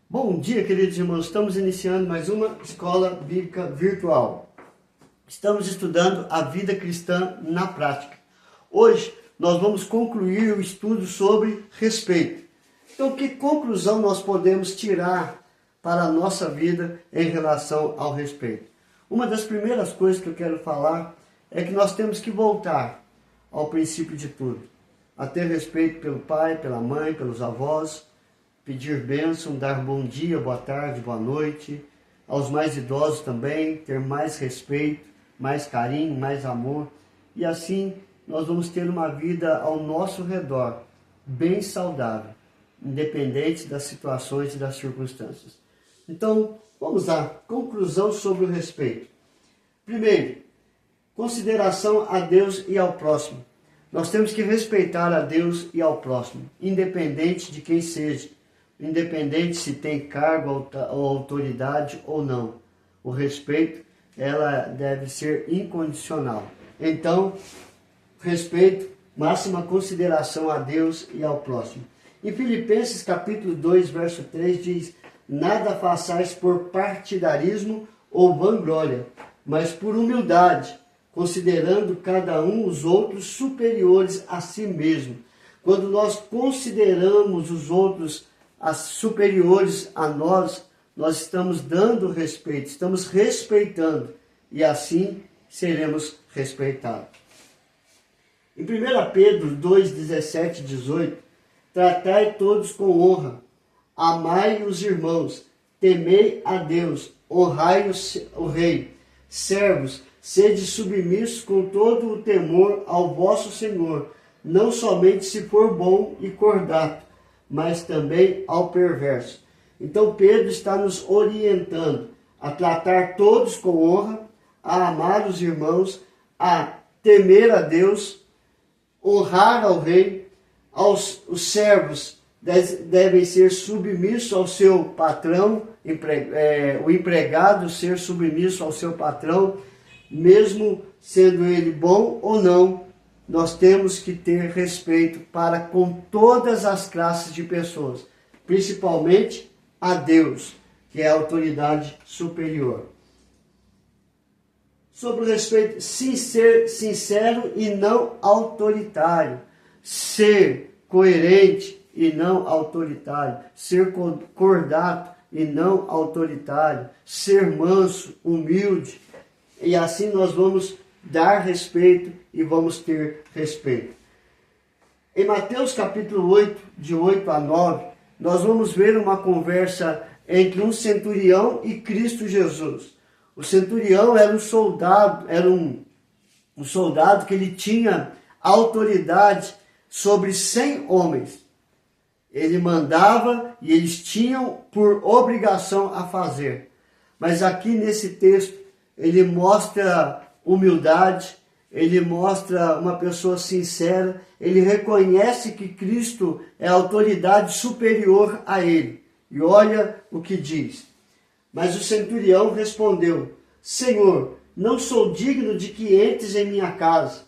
Bom dia, queridos irmãos. Estamos iniciando mais uma escola bíblica virtual. Estamos estudando a vida cristã na prática. Hoje nós vamos concluir o estudo sobre respeito. Então, que conclusão nós podemos tirar para a nossa vida em relação ao respeito? Uma das primeiras coisas que eu quero falar é que nós temos que voltar ao princípio de tudo, a ter respeito pelo pai, pela mãe, pelos avós, pedir bênção, dar bom dia, boa tarde, boa noite, aos mais idosos também, ter mais respeito, mais carinho, mais amor, e assim nós vamos ter uma vida ao nosso redor, bem saudável, independente das situações e das circunstâncias. Então, vamos lá, conclusão sobre o respeito. Primeiro, consideração a Deus e ao próximo. Nós temos que respeitar a Deus e ao próximo, independente de quem seja. Independente se tem cargo ou autoridade ou não. O respeito, ela deve ser incondicional. Então, respeito, máxima consideração a Deus e ao próximo. Em Filipenses capítulo 2, verso 3 diz: nada façais por partidarismo ou vanglória, mas por humildade, considerando cada um os outros superiores a si mesmo. Quando nós consideramos os outros superiores a nós, nós estamos dando respeito, estamos respeitando, e assim seremos respeitados. Em 1 Pedro 2, 17 e 18, tratai todos com honra, amai os irmãos, temei a Deus, honrai o rei, servos, sede submissos com todo o temor ao vosso Senhor, não somente se for bom e cordato, mas também ao perverso. Então Pedro está nos orientando a tratar todos com honra, a amar os irmãos, a temer a Deus, honrar ao rei, os servos devem ser submissos ao seu patrão, o empregado ser submisso ao seu patrão, mesmo sendo ele bom ou não. Nós temos que ter respeito para com todas as classes de pessoas, principalmente a Deus, que é a autoridade superior. Sobre o respeito, ser sincero e não autoritário, ser coerente e não autoritário, ser cordato e não autoritário, ser manso, humilde, e assim nós vamos dar respeito e vamos ter respeito. Em Mateus capítulo 8, de 8 a 9, nós vamos ver uma conversa entre um centurião e Cristo Jesus. O centurião era um soldado que ele tinha autoridade sobre 100 homens. Ele mandava e eles tinham por obrigação a fazer. Mas aqui nesse texto ele mostra humildade, ele mostra uma pessoa sincera, ele reconhece que Cristo é a autoridade superior a ele. E olha o que diz. Mas o centurião respondeu: Senhor, não sou digno de que entres em minha casa,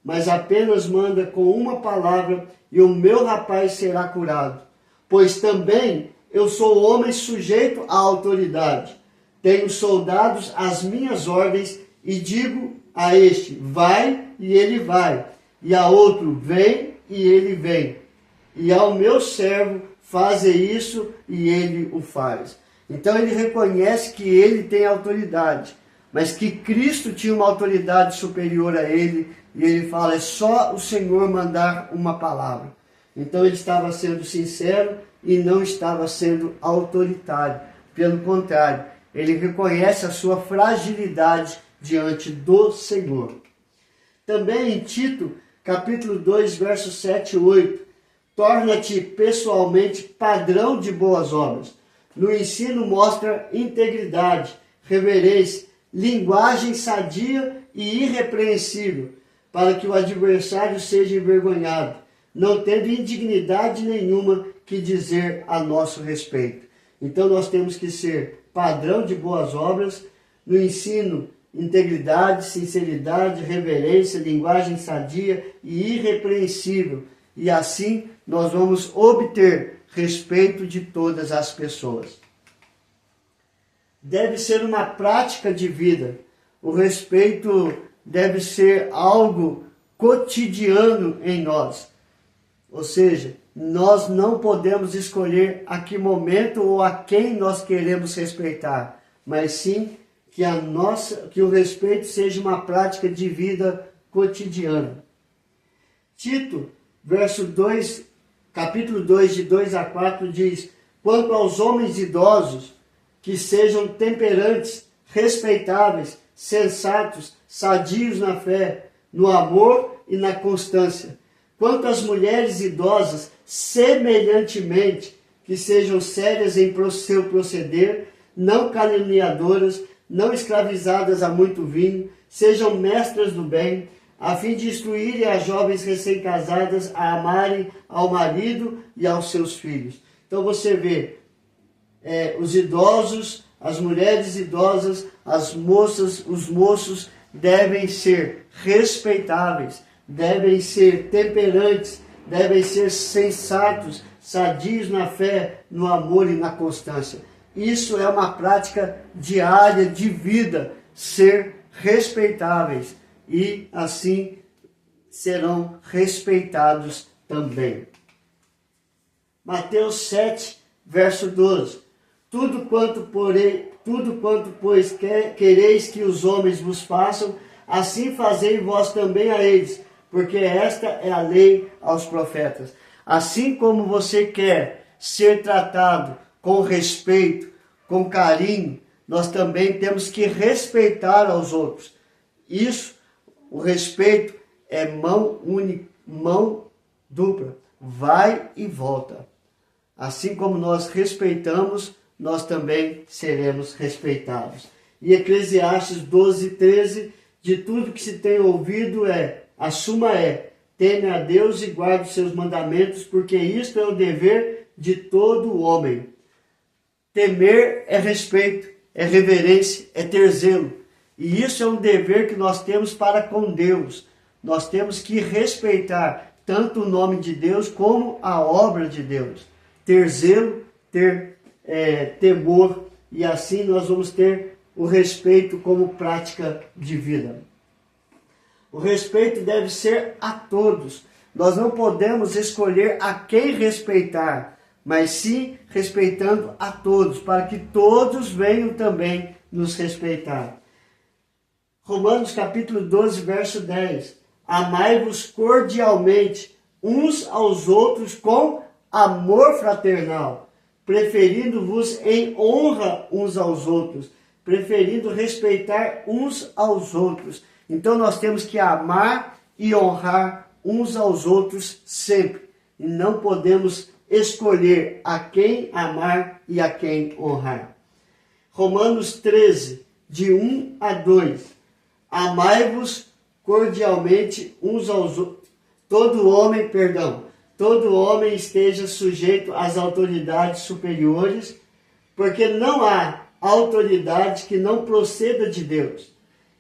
mas apenas manda com uma palavra e o meu rapaz será curado. Pois também eu sou homem sujeito à autoridade. Tenho soldados às minhas ordens e digo a este: vai, e ele vai. E a outro: vem, e ele vem. E ao meu servo: faze isso, e ele o faz. Então ele reconhece que ele tem autoridade, mas que Cristo tinha uma autoridade superior a ele, e ele fala: é só o Senhor mandar uma palavra. Então ele estava sendo sincero e não estava sendo autoritário. Pelo contrário, ele reconhece a sua fragilidade diante do Senhor. Também em Tito, capítulo 2, versos 7 e 8, torna-te pessoalmente padrão de boas obras. No ensino mostra integridade, reverência, linguagem sadia e irrepreensível, para que o adversário seja envergonhado, não tendo indignidade nenhuma que dizer a nosso respeito. Então nós temos que ser padrão de boas obras, no ensino, integridade, sinceridade, reverência, linguagem sadia e irrepreensível. E assim nós vamos obter respeito de todas as pessoas. deve ser uma prática de vida. O respeito deve ser algo cotidiano em nós. Ou seja, nós não podemos escolher a que momento ou a quem nós queremos respeitar, mas sim que o respeito seja uma prática de vida cotidiana. Tito, capítulo 2, de 2 a 4, diz: quanto aos homens idosos, que sejam temperantes, respeitáveis, sensatos, sadios na fé, no amor e na constância. Quanto às mulheres idosas, semelhantemente, que sejam sérias em seu proceder, não caluniadoras, não escravizadas a muito vinho, sejam mestras do bem, a fim de instruírem as jovens recém-casadas a amarem ao marido e aos seus filhos. Então você vê os idosos, as mulheres idosas, as moças, os moços devem ser respeitáveis, devem ser temperantes, devem ser sensatos, sadios na fé, no amor e na constância. Isso é uma prática diária de vida, ser respeitáveis, e assim serão respeitados também. Mateus 7, verso 12. Tudo quanto, pois, quereis que os homens vos façam, assim fazei vós também a eles, porque esta é a lei aos profetas. Assim como você quer ser tratado com respeito, com carinho, nós também temos que respeitar aos outros. Isso, o respeito é mão única, mão dupla, vai e volta. Assim como nós respeitamos, nós também seremos respeitados. E Eclesiastes 12, 13, de tudo que se tem ouvido a suma teme a Deus e guarde os seus mandamentos, porque isto é o dever de todo homem. Temer é respeito, é reverência, é ter zelo. E isso é um dever que nós temos para com Deus. Nós temos que respeitar tanto o nome de Deus como a obra de Deus. Ter zelo, ter temor, e assim nós vamos ter o respeito como prática de vida. O respeito deve ser a todos. Nós não podemos escolher a quem respeitar, mas sim respeitando a todos, para que todos venham também nos respeitar. Romanos capítulo 12, verso 10. Amai-vos cordialmente uns aos outros com amor fraternal, preferindo-vos em honra uns aos outros, preferindo respeitar uns aos outros. Então nós temos que amar e honrar uns aos outros sempre. E não podemos escolher a quem amar e a quem honrar. Romanos 13, de 1 a 2. Amai-vos cordialmente uns aos outros. Todo homem esteja sujeito às autoridades superiores, porque não há autoridade que não proceda de Deus.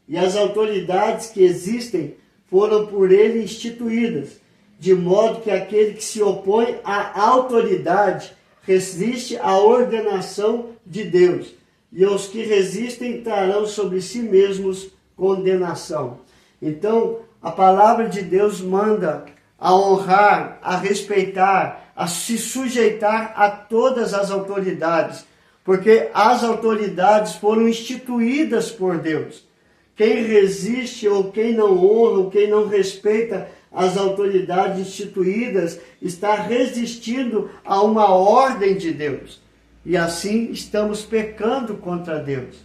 E as autoridades que existem foram por ele instituídas, de modo que aquele que se opõe à autoridade resiste à ordenação de Deus, e os que resistem trarão sobre si mesmos condenação. Então, a palavra de Deus manda a honrar, a respeitar, a se sujeitar a todas as autoridades, porque as autoridades foram instituídas por Deus. Quem resiste ou quem não honra ou quem não respeita as autoridades instituídas está resistindo a uma ordem de Deus. E assim estamos pecando contra Deus.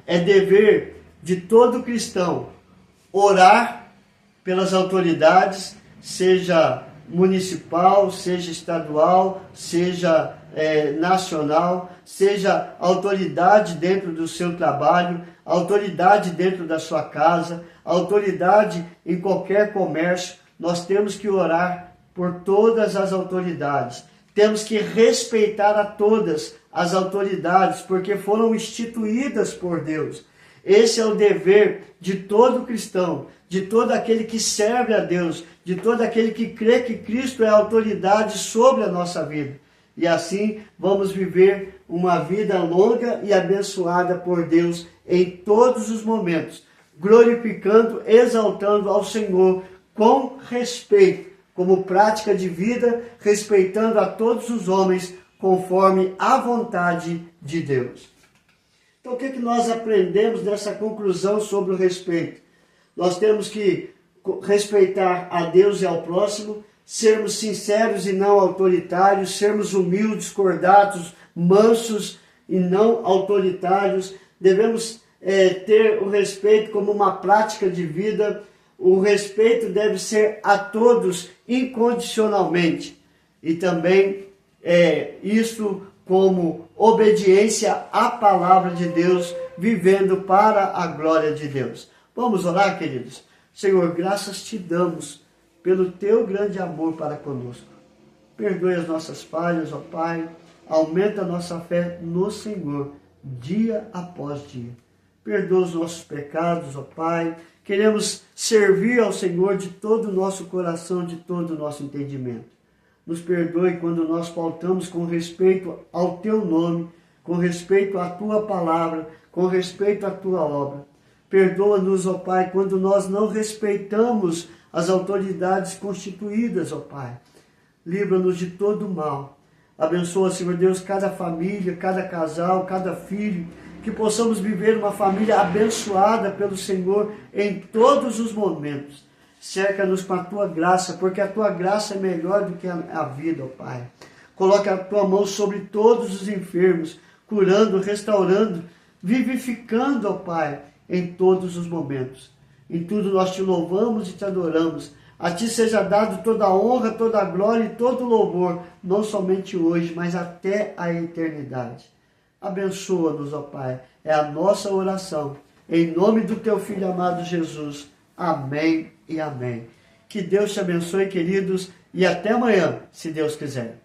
É dever de todo cristão orar pelas autoridades, seja municipal, seja estadual, seja nacional, seja autoridade dentro do seu trabalho, autoridade dentro da sua casa, autoridade em qualquer comércio. Nós temos que orar por todas as autoridades. Temos que respeitar a todas as autoridades, porque foram instituídas por Deus. Esse é o dever de todo cristão, de todo aquele que serve a Deus, de todo aquele que crê que Cristo é a autoridade sobre a nossa vida. E assim vamos viver uma vida longa e abençoada por Deus em todos os momentos, glorificando, exaltando ao Senhor com respeito, como prática de vida, respeitando a todos os homens conforme a vontade de Deus. Então, o que nós aprendemos dessa conclusão sobre o respeito? Nós temos que respeitar a Deus e ao próximo, sermos sinceros e não autoritários, sermos humildes, cordatos, mansos e não autoritários. Devemos ter o respeito como uma prática de vida. O respeito deve ser a todos incondicionalmente. E também isso como obediência à palavra de Deus, vivendo para a glória de Deus. Vamos orar, queridos? Senhor, graças te damos pelo teu grande amor para conosco. Perdoe as nossas falhas, ó Pai. Aumenta a nossa fé no Senhor, dia após dia. Perdoa os nossos pecados, ó Pai. Queremos servir ao Senhor de todo o nosso coração, de todo o nosso entendimento. Nos perdoe quando nós faltamos com respeito ao teu nome, com respeito à tua palavra, com respeito à tua obra. Perdoa-nos, ó Pai, quando nós não respeitamos as autoridades constituídas, ó Pai. Livra-nos de todo mal. Abençoa, Senhor Deus, cada família, cada casal, cada filho, que possamos viver uma família abençoada pelo Senhor em todos os momentos. Cerca-nos com a tua graça, porque a tua graça é melhor do que a vida, ó Pai. Coloca a tua mão sobre todos os enfermos, curando, restaurando, vivificando, ó Pai, em todos os momentos. Em tudo nós te louvamos e te adoramos. A ti seja dado toda a honra, toda a glória e todo o louvor, não somente hoje, mas até a eternidade. Abençoa-nos, ó Pai. É a nossa oração. Em nome do teu Filho amado Jesus. Amém e amém. Que Deus te abençoe, queridos, e até amanhã, se Deus quiser.